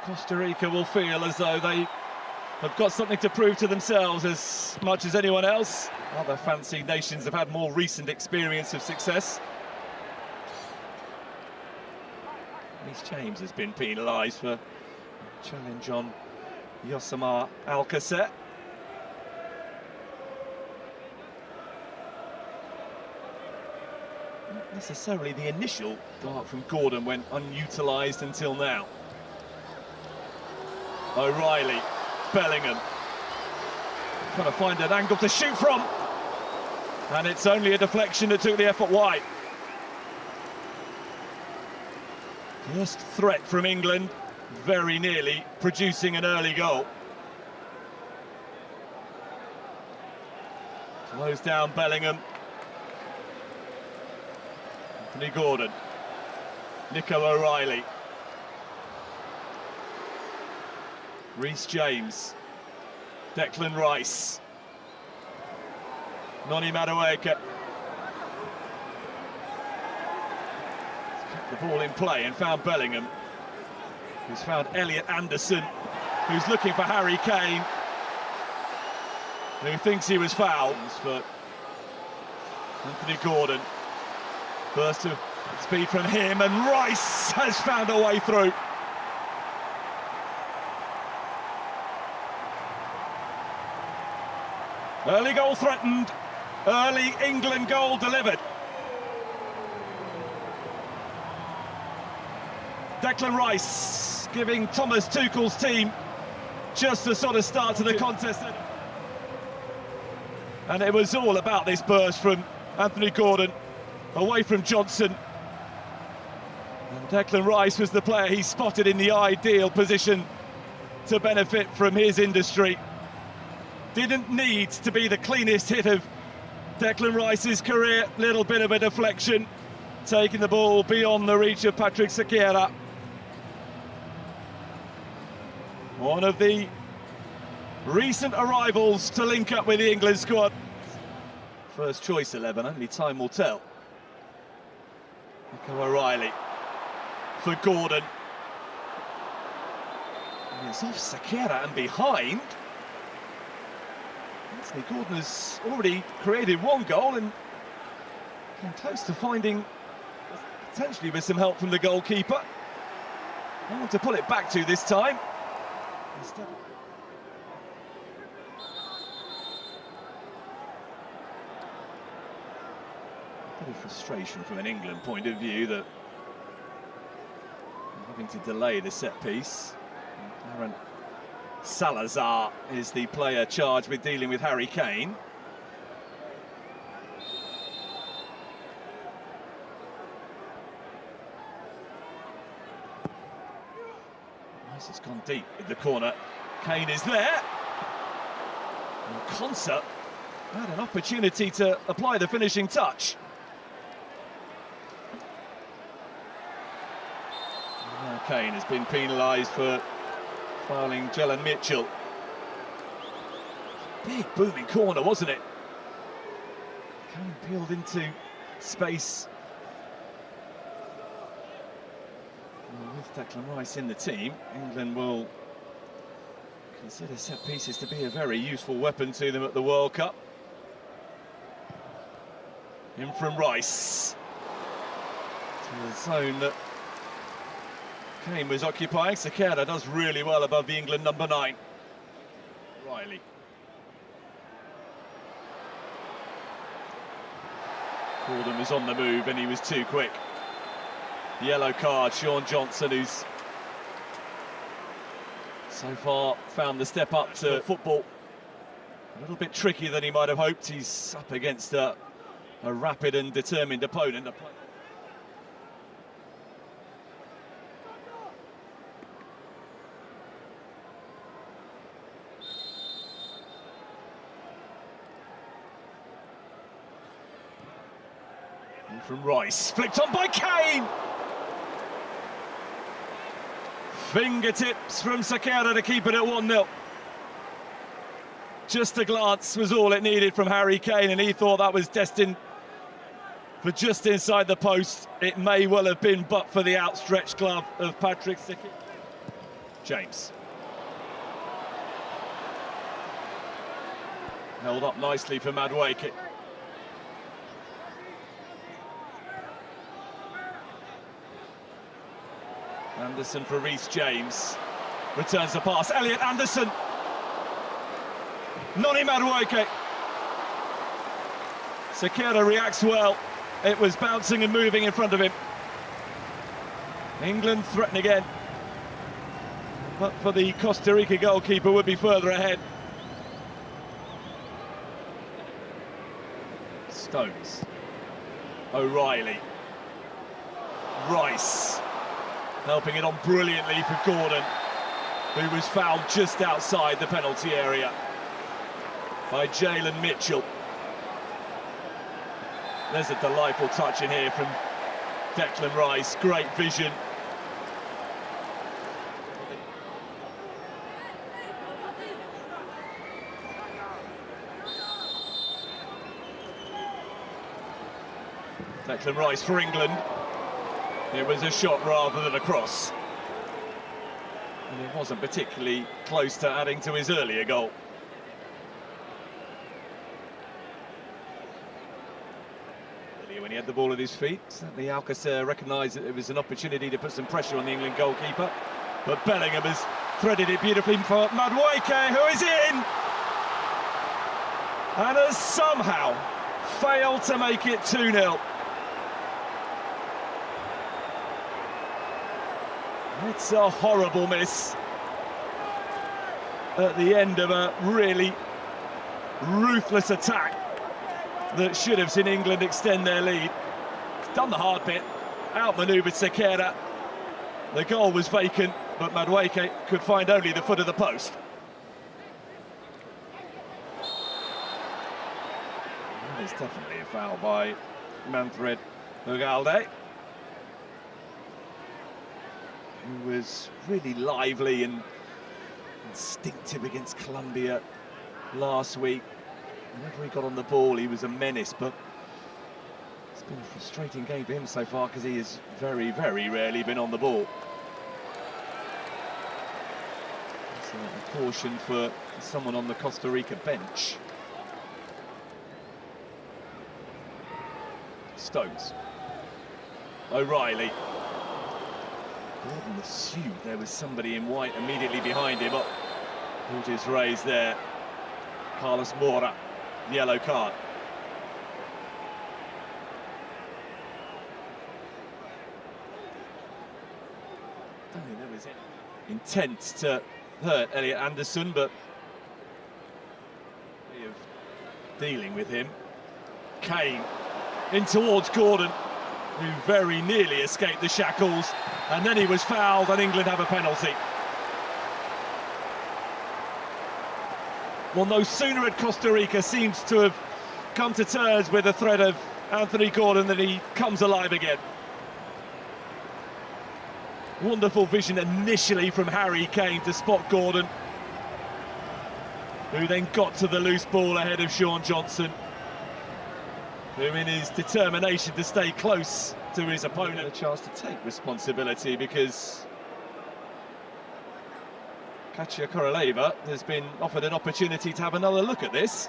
Costa Rica will feel as though they have got something to prove to themselves as much as anyone else. Other fancy nations have had more recent experience of success. Reece James has been penalised for a challenge on Yosemar Alcacer. Not necessarily the initial dart from Gordon went unutilised until now. O'Reilly, Bellingham, trying to find an angle to shoot from, and it's only a deflection that took the effort wide. First threat from England, very nearly producing an early goal. Slows down Bellingham. Anthony Gordon, Nico O'Reilly, Reece James, Declan Rice, Noni Madueke. Kept the ball in play and found Bellingham, who's found Elliot Anderson, who's looking for Harry Kane, who thinks he was fouled. For Anthony Gordon, burst of speed from him, and Rice has found a way through. Early goal threatened, early England goal delivered. Declan Rice giving Thomas Tuchel's team just the sort of start to the contest. And it was all about this burst from Anthony Gordon, away from Johnson. And Declan Rice was the player he spotted in the ideal position to benefit from his industry. Didn't need to be the cleanest hit of Declan Rice's career. Little bit of a deflection, taking the ball beyond the reach of Patrick Sequeira. One of the recent arrivals to link up with the England squad. First choice 11, only time will tell. Nico O'Reilly for Gordon. And it's off Sequeira and behind. Anthony Gordon has already created one goal and came close to finding, potentially with some help from the goalkeeper. No one to pull it back to this time. Instead, a bit of frustration from an England point of view that they're having to delay the set piece. Aaron Salazar is the player charged with dealing with Harry Kane. Rice has gone deep in the corner. Kane is there. And Konsa had an opportunity to apply the finishing touch. And now Kane has been penalised for fouling Jelen Mitchell. Big booming corner, wasn't it? Kane peeled into space. And with Declan Rice in the team, England will consider set pieces to be a very useful weapon to them at the World Cup. In from Rice to the zone that Kane was occupying. Sequeira does really well above the England number 9. Riley. Gordon was on the move and he was too quick. Yellow card, Sean Johnson, who's so far found the step up to football. A little bit trickier than he might have hoped. He's up against a rapid and determined opponent. And from Rice, flicked on by Kane! Fingertips from Sequeira to keep it at 1-0. Just a glance was all it needed from Harry Kane, and he thought that was destined for just inside the post. It may well have been, but for the outstretched glove of Patrick Sequeira. James. Held up nicely for Madueke. Anderson for Reece James. Returns the pass. Elliot Anderson. Noni Madueke. Sekera reacts well. It was bouncing and moving in front of him. England threaten again. But for the Costa Rica goalkeeper, would be further ahead. Stones. O'Reilly. Rice. Helping it on brilliantly for Gordon, who was fouled just outside the penalty area by Jalen Mitchell. There's a delightful touch in here from Declan Rice. Great vision. Declan Rice for England. It was a shot rather than a cross. And it wasn't particularly close to adding to his earlier goal. When he had the ball at his feet, certainly Alcacer recognised that it was an opportunity to put some pressure on the England goalkeeper. But Bellingham has threaded it beautifully for Madueke, who is in! And has somehow failed to make it 2-0. It's a horrible miss at the end of a really ruthless attack that should have seen England extend their lead. He's done the hard bit, outmanoeuvred Sekera. The goal was vacant, but Madueke could find only the foot of the post. There's definitely a foul by Manfred Ugalde, who was really lively and instinctive against Colombia last week. Whenever he got on the ball, he was a menace, but it's been a frustrating game for him so far because he has very, very rarely been on the ball. So a caution for someone on the Costa Rica bench. Stones. O'Reilly. Gordon assumed there was somebody in white immediately behind him. Who just raised there? Carlos Mora, yellow card. Don't think there was any intent to hurt Elliot Anderson, but way of dealing with him. Kane in towards Gordon, who very nearly escaped the shackles, and then he was fouled, and England have a penalty. Well, no sooner had Costa Rica seems to have come to terms with the threat of Anthony Gordon than he comes alive again. Wonderful vision initially from Harry Kane to spot Gordon, who then got to the loose ball ahead of Sean Johnson, who in his determination to stay close to his opponent had a chance to take responsibility, because Katia Koroleva has been offered an opportunity to have another look at this.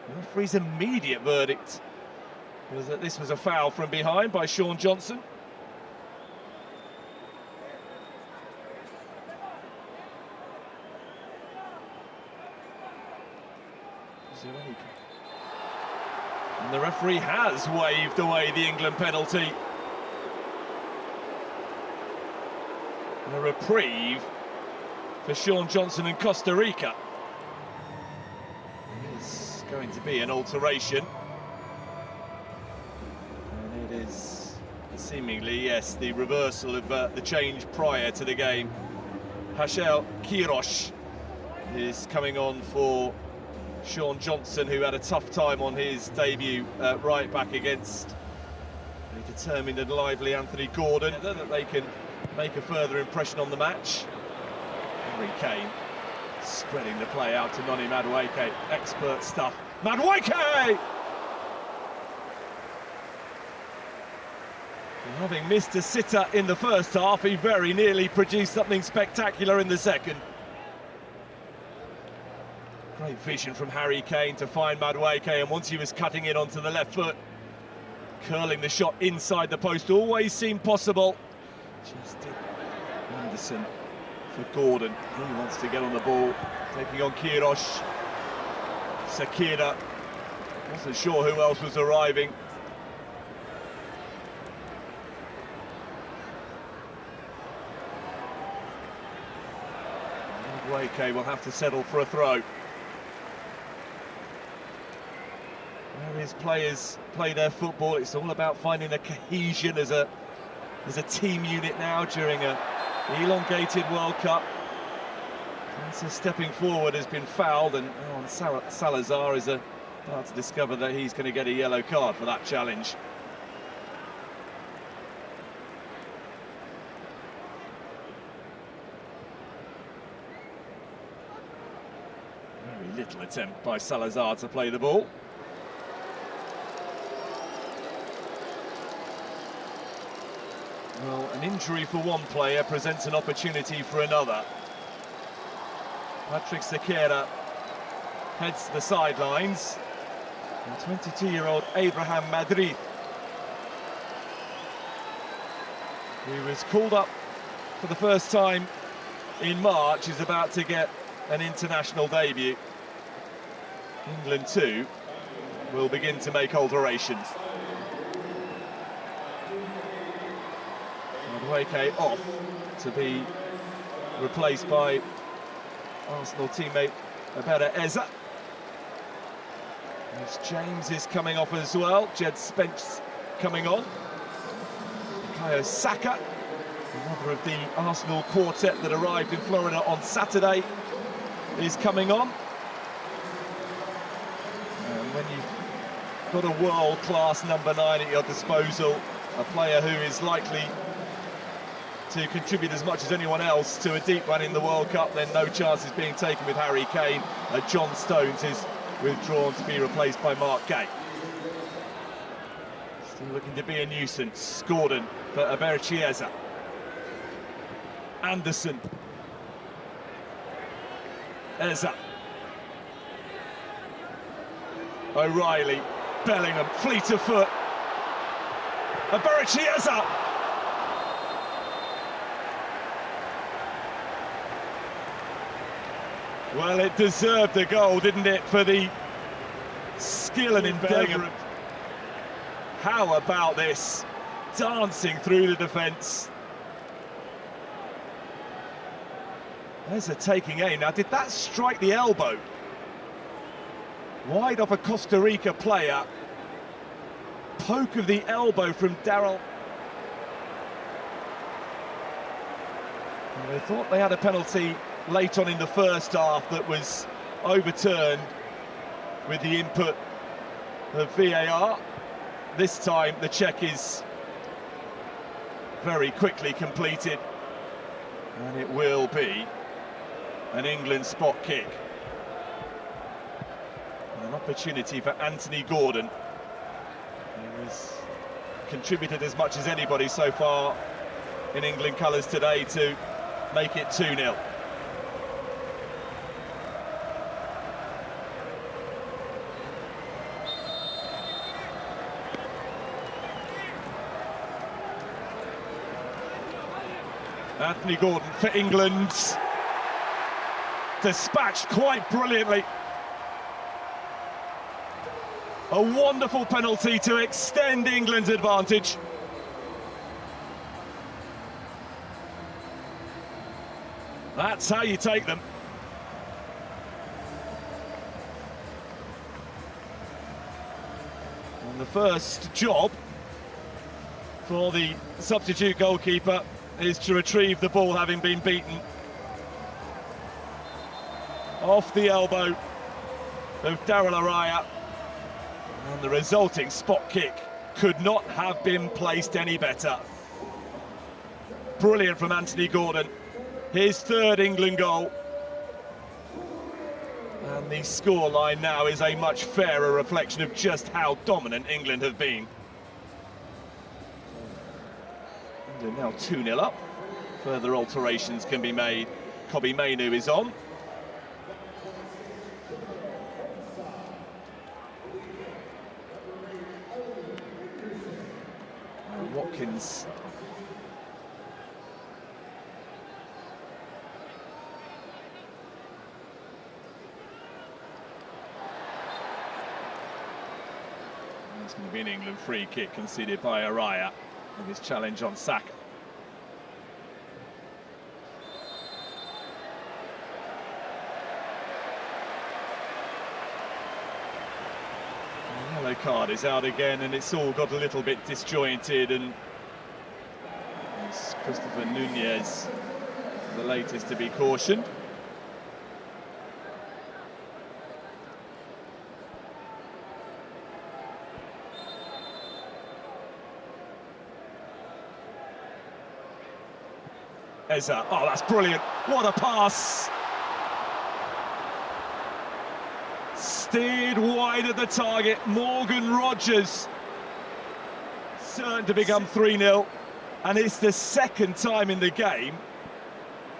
The referee's immediate verdict was that this was a foul from behind by Sean Johnson. And the referee has waved away the England penalty. And a reprieve for Sean Johnson and Costa Rica. It's going to be an alteration. And it is seemingly, yes, the reversal of the change prior to the game. Hashel Kirosh is coming on for Sean Johnson, who had a tough time on his debut right back against a determined and lively Anthony Gordon, that they can make a further impression on the match. Harry Kane spreading the play out to Noni Madueke. Expert stuff. Madueke! Having missed a sitter in the first half, he very nearly produced something spectacular in the second. Great vision from Harry Kane to find Madueke, and once he was cutting in onto the left foot, curling the shot inside the post always seemed possible. Just did. Anderson for Gordon. He wants to get on the ball, taking on Kirosh. Sakira wasn't sure who else was arriving. Madueke will have to settle for a throw. Where his players play their football, it's all about finding the cohesion as a team unit now during a elongated World Cup. Francis stepping forward has been fouled, and Salazar is about to discover that he's going to get a yellow card for that challenge. Very little attempt by Salazar to play the ball. Well, an injury for one player presents an opportunity for another. Patrick Sakira heads to the sidelines. And 22-year-old Abraham Madrid, who was called up for the first time in March, is about to get an international debut. England too will begin to make alterations. Madueke off to be replaced by Arsenal teammate Abera Eza. As James is coming off as well, Jed Spence coming on. Bukayo Saka, another of the Arsenal quartet that arrived in Florida on Saturday, is coming on. And when you've got a world-class number 9 at your disposal, a player who is likely to contribute as much as anyone else to a deep run in the World Cup, then no chance is being taken with Harry Kane. John Stones is withdrawn to be replaced by Mark Gay. Still looking to be a nuisance. Gordon for Aberchieza. Anderson. Eza. O'Reilly. Bellingham. Fleet of foot. Aberchieza. Well, it deserved a goal, didn't it, for the skill and endeavour. How about this? Dancing through the defence. There's a taking aim. Now, did that strike the elbow? Wide off a Costa Rica player. Poke of the elbow from Daryl. They thought they had a penalty late on in the first half that was overturned with the input of VAR. This time the check is very quickly completed, and it will be an England spot kick. And an opportunity for Anthony Gordon, who has contributed as much as anybody so far in England colours today, to make it 2-0. Anthony Gordon for England, dispatched quite brilliantly. A wonderful penalty to extend England's advantage. That's how you take them. And the first job for the substitute goalkeeper is to retrieve the ball, having been beaten. Off the elbow of Daryl Araya. And the resulting spot kick could not have been placed any better. Brilliant from Anthony Gordon. His third England goal. And the scoreline now is a much fairer reflection of just how dominant England have been. They're now 2-0 up. Further alterations can be made. Kobbie Mainoo is on. Watkins. It's going to be an England free kick conceded by Araya with his challenge on Saka. The yellow card is out again, and it's all got a little bit disjointed, and it's Christopher Nunez, the latest to be cautioned. Eza, oh, that's brilliant. What a pass. Steered wide at the target. Morgan Rogers. Certain to become 3-0. And it's the second time in the game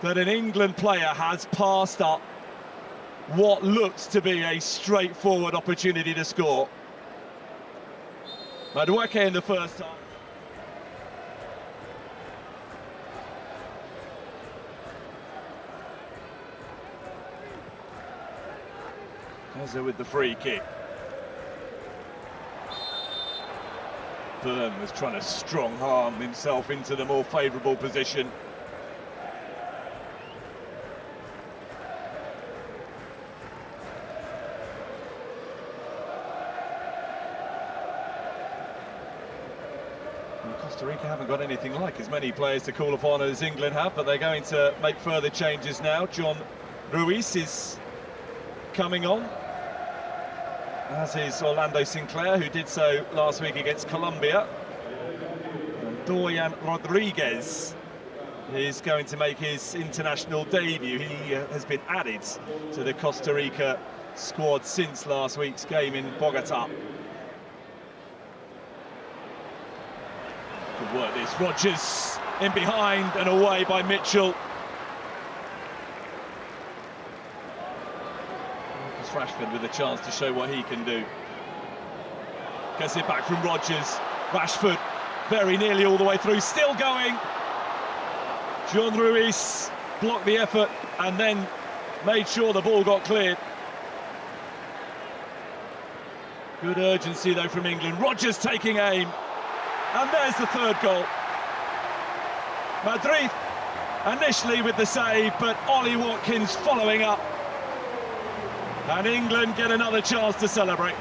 that an England player has passed up what looks to be a straightforward opportunity to score. Madueke in the first time. Eza with the free kick. Byrne was trying to strong-arm himself into the more favourable position. Well, Costa Rica haven't got anything like as many players to call upon as England have, but they're going to make further changes now. John Ruiz is coming on, as is Orlando Sinclair, who did so last week against Colombia. And Dorian Rodriguez is going to make his international debut. He has been added to the Costa Rica squad since last week's game in Bogota. Good work this. Rogers in behind and away by Mitchell. Rashford with a chance to show what he can do. Gets it back from Rogers. Rashford very nearly all the way through, still going. John Ruiz blocked the effort and then made sure the ball got cleared. Good urgency though from England. Rogers taking aim, and there's the third goal. Madrid initially with the save, but Ollie Watkins following up. And England get another chance to celebrate.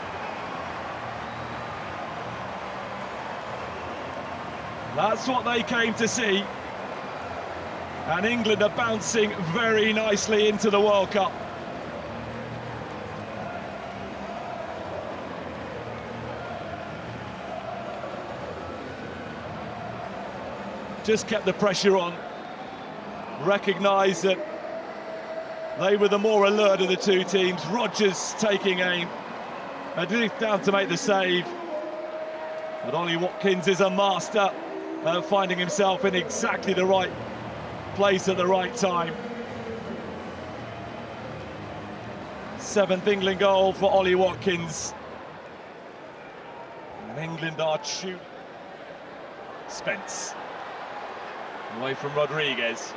That's what they came to see. And England are bouncing very nicely into the World Cup. Just kept the pressure on. Recognised that they were the more alert of the two teams. Rogers taking aim. Madrid down to make the save. But Ollie Watkins is a master finding himself in exactly the right place at the right time. 7th England goal for Ollie Watkins. And England are shooting. Spence. Away from Rodriguez.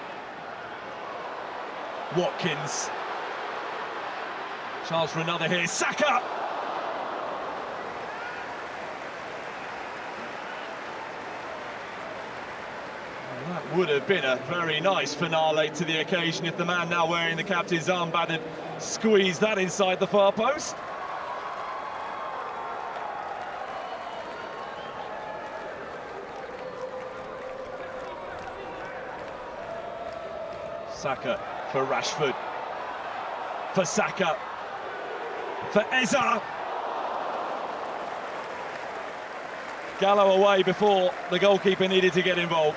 Watkins. Chance for another here. Saka! Well, that would have been a very nice finale to the occasion if the man now wearing the captain's armband had squeezed that inside the far post. Saka for Rashford, for Saka, for Eza. Gallo away before the goalkeeper needed to get involved.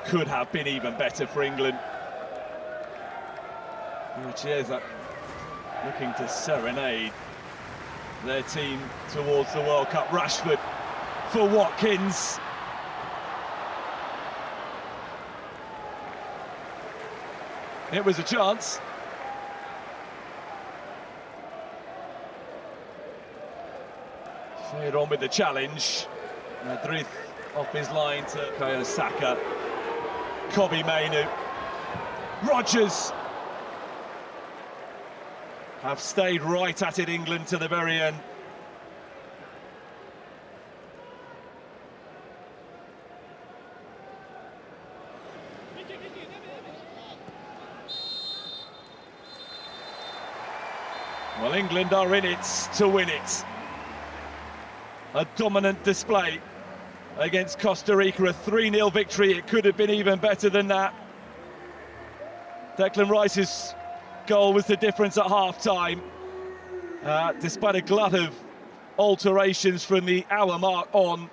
Could have been even better for England. Chiesa looking to serenade their team towards the World Cup. Rashford for Watkins. It was a chance. Fade on with the challenge. Madrid off his line to Bukayo Saka. Kobe Mainu. Rodgers have stayed right at it, England, to the very end. Well, England are in it to win it. A dominant display against Costa Rica, a 3-0 victory. It could have been even better than that. Declan Rice's goal was the difference at half-time. Despite a glut of alterations from the hour mark on,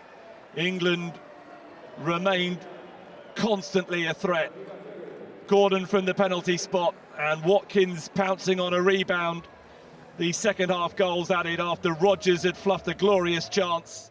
England remained constantly a threat. Gordon from the penalty spot and Watkins pouncing on a rebound. The second half goals added after Rodgers had fluffed a glorious chance.